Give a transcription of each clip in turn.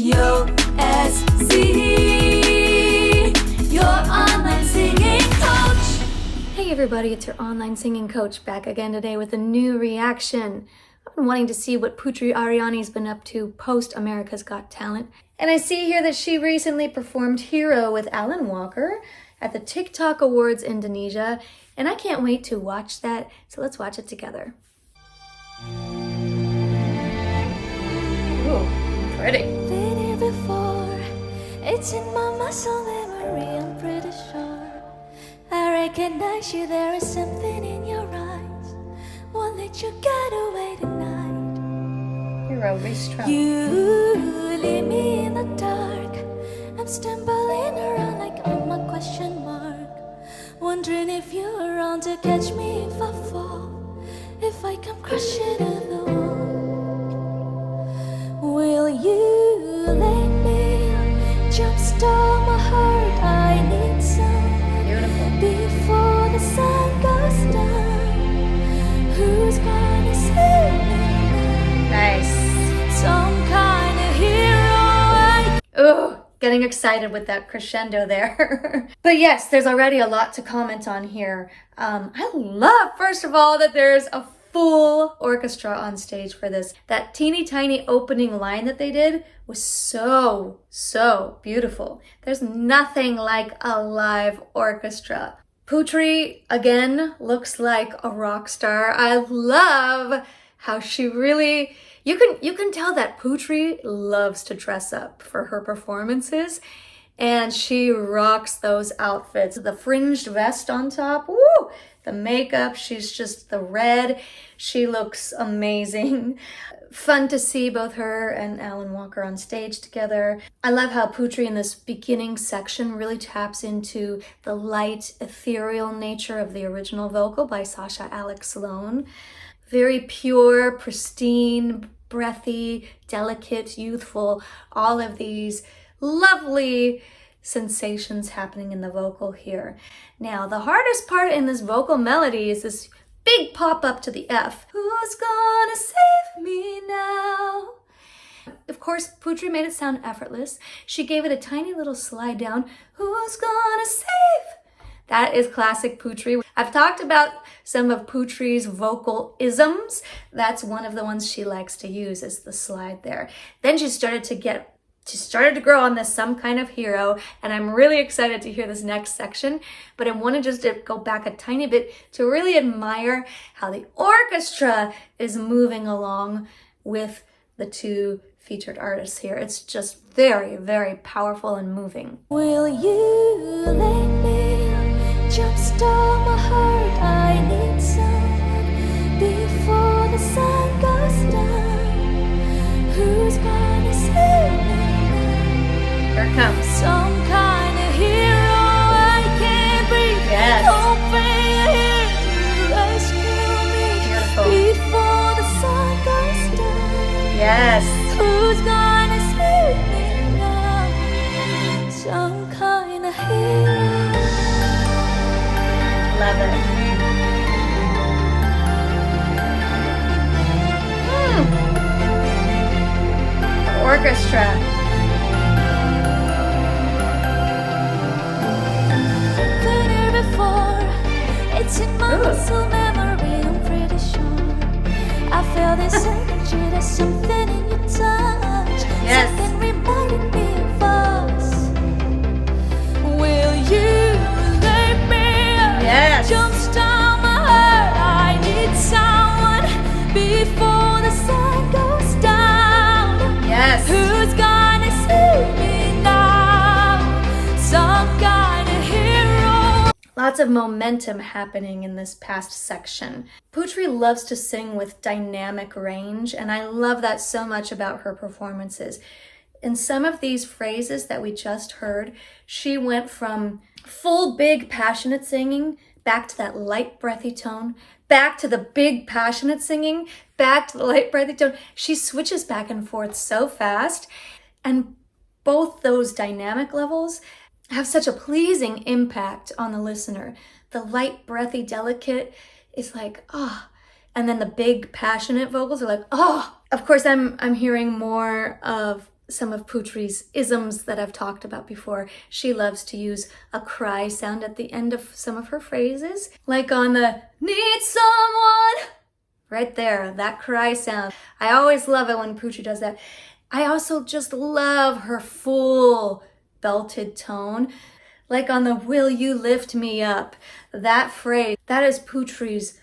Yo, SC, your online singing coach. Hey everybody, it's your online singing coach back again today with a new reaction. I've been wanting to see what Putri Ariani's been up to post America's Got Talent. And I see here that she recently performed Hero with Alan Walker at the TikTok Awards Indonesia. And I can't wait to watch that, so let's watch it together. Ooh, pretty. Been here before, it's in my muscle memory, I'm pretty sure. I recognize you, there is something in your eyes. Won't let you get away tonight. Hero, restrung. You leave me in the dark, I'm stumbling around like I'm a question mark. Wondering if you're around to catch me if I fall, if I come crashing to the wall. Will you let me jumpstart my heart? I need some before the sun goes down. Who's gonna save me now? Nice. Some kind of hero. Ooh, getting excited with that crescendo there. But yes, there's already a lot to comment on here. I love, first of all, that there's a full orchestra on stage for this. That teeny tiny opening line that they did was so beautiful. There's nothing like a live orchestra. Putri, again, looks like a rock star. I love how she really, you can tell that Putri loves to dress up for her performances, and she rocks those outfits. The fringed vest on top, woo! The makeup, she's just the red. She looks amazing. Fun to see both her and Alan Walker on stage together. I love how Putri in this beginning section really taps into the light, ethereal nature of the original vocal by Sasha Alex Sloan. Very pure, pristine, breathy, delicate, youthful, all of these lovely sensations happening in the vocal here. Now, the hardest part in this vocal melody is this big pop up to the F. Who's gonna save me now? Of course, Putri made it sound effortless. She gave it a tiny little slide down. Who's gonna save? That is classic Putri. I've talked about some of Putri's vocal isms. That's one of the ones she likes to use, is the slide there. Then she started to grow on this Some Kind of Hero, and I'm really excited to hear this next section, but I wanted just to go back a tiny bit to really admire how the orchestra is moving along with the two featured artists here. It's just very powerful and moving. Will you let me jumpstart my heart? I need some before the sun goes down. Who's gonna save me? Here it comes. Some kind of hero, I can't breathe. Yes. Hoping you're here to rescue me. Beautiful. Before the sun goes down. Yes. Who's gonna save me now? Some kind of hero. Love it. Orchestra. It's in my muscle memory, I'm pretty sure. I feel this energy, there's something in your touch. Yes. Something reminding me of us. Will you let me jumpstart my heart? I need someone before the sun goes down. Yes. Who's gonna save me now? Some kind of hero. Lots of momentum happening in this past section. Putri loves to sing with dynamic range, and I love that so much about her performances. In some of these phrases that we just heard, she went from full, big, passionate singing, back to that light, breathy tone, back to the big, passionate singing, back to the light, breathy tone. She switches back and forth so fast, and both those dynamic levels have such a pleasing impact on the listener. The light, breathy, delicate is like, ah, and then the big passionate vocals are like, oh. Of course, I'm hearing more of some of Putri's isms that I've talked about before. She loves to use a cry sound at the end of some of her phrases, like on the "need someone," right there, that cry sound. I always love it when Putri does that. I also just love her full belted tone, like on the "will you lift me up," that phrase. That is Putri's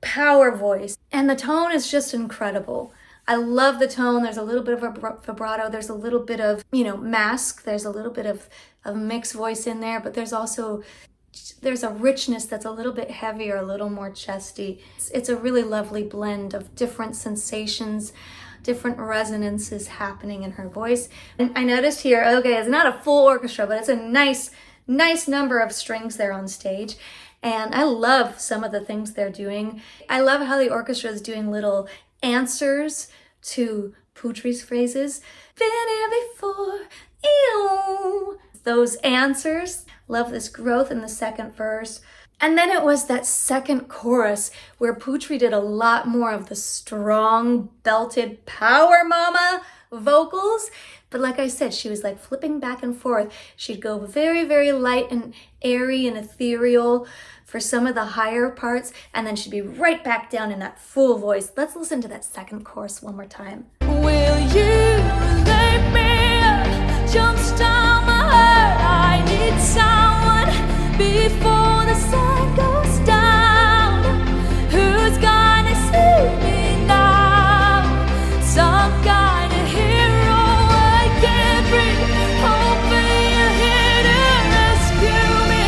power voice, and the tone is just incredible. I love the tone. There's a little bit of a vibrato. There's a little bit of, mask. There's a little bit of a mixed voice in there, but there's a richness that's a little bit heavier, a little more chesty. It's a really lovely blend of different sensations, different resonances happening in her voice. And I noticed here, okay, it's not a full orchestra, but it's a nice number of strings there on stage. And I love some of the things they're doing. I love how the orchestra is doing little answers to Putri's phrases. Been here before, ew. Those answers. Love this growth in the second verse. And then it was that second chorus where Putri did a lot more of the strong, belted power mama vocals. But like I said, she was like flipping back and forth. She'd go very, very light and airy and ethereal for some of the higher parts, and then she'd be right back down in that full voice. Let's listen to that second chorus one more time. Will you let me up? Jumpstart my heart. I need someone before the sun goes down. Who's gonna save me now? Some kind of hero I can't breathe. Hoping you're here to rescue me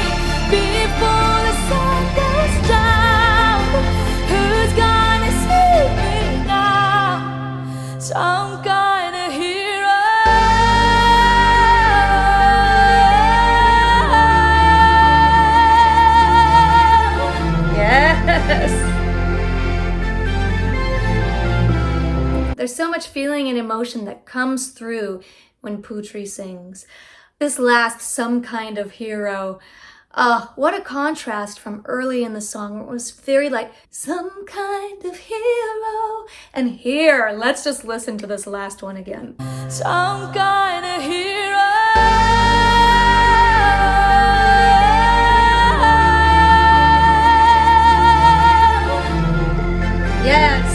before the sun goes down. Who's gonna save me now? Some kind of hero. Yes! There's so much feeling and emotion that comes through when Putri sings. This last "some kind of hero," what a contrast from early in the song. It was very like, some kind of hero. And here, let's just listen to this last one again. Some kind of hero. Yes!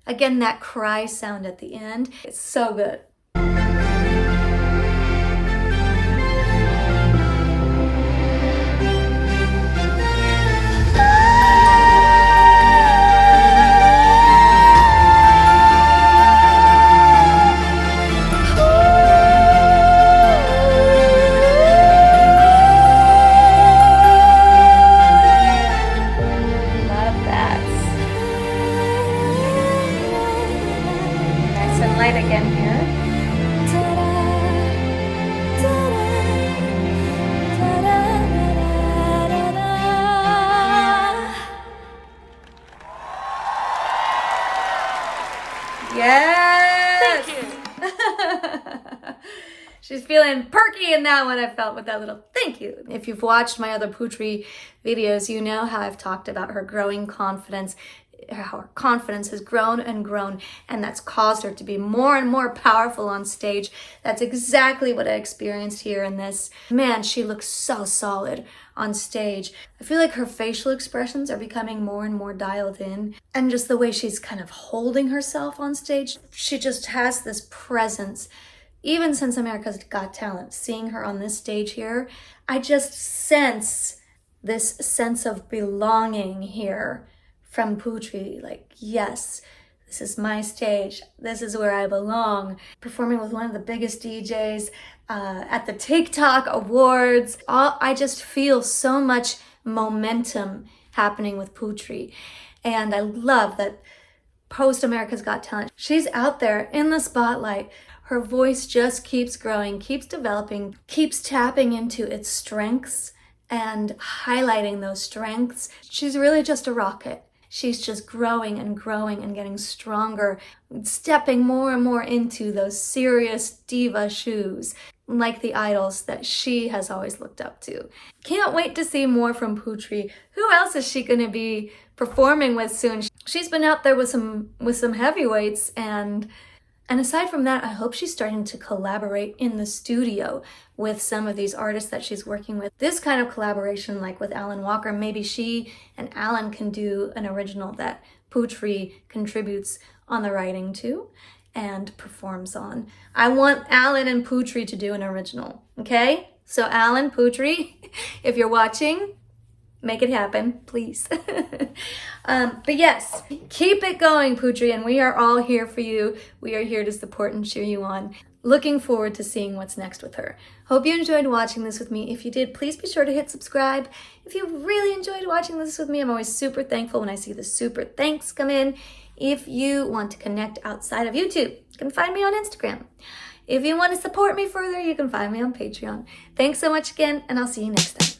Again, that cry sound at the end. It's so good. Again here. Yes! Thank you. She's feeling perky in that one, I felt, with that little thank you. If you've watched my other Putri videos, you know how I've talked about her growing confidence, how her confidence has grown and grown, and that's caused her to be more and more powerful on stage. That's exactly what I experienced here in this. Man, she looks so solid on stage. I feel like her facial expressions are becoming more and more dialed in, and just the way she's kind of holding herself on stage, she just has this presence. Even since America's Got Talent, seeing her on this stage here, I just sense this sense of belonging here from Putri. Like, yes, this is my stage. This is where I belong. Performing with one of the biggest DJs at the TikTok Awards. I just feel so much momentum happening with Putri. And I love that post America's Got Talent, she's out there in the spotlight. Her voice just keeps growing, keeps developing, keeps tapping into its strengths and highlighting those strengths. She's really just a rocket. She's just growing and growing and getting stronger, stepping more and more into those serious diva shoes, like the idols that she has always looked up to. Can't wait to see more from Putri. Who else is she going to be performing with soon? She's been out there with some heavyweights, and And aside from that, I hope she's starting to collaborate in the studio with some of these artists that she's working with. This kind of collaboration, like with Alan Walker, maybe she and Alan can do an original that Putri contributes on the writing to and performs on. I want Alan and Putri to do an original, okay? So Alan, Putri, if you're watching, make it happen, please. But yes, keep it going, Putri, and we are all here for you. We are here to support and cheer you on. Looking forward to seeing what's next with her. Hope you enjoyed watching this with me. If you did, please be sure to hit subscribe. If you really enjoyed watching this with me, I'm always super thankful when I see the super thanks come in. If you want to connect outside of YouTube, you can find me on Instagram. If you want to support me further, you can find me on Patreon. Thanks so much again, and I'll see you next time.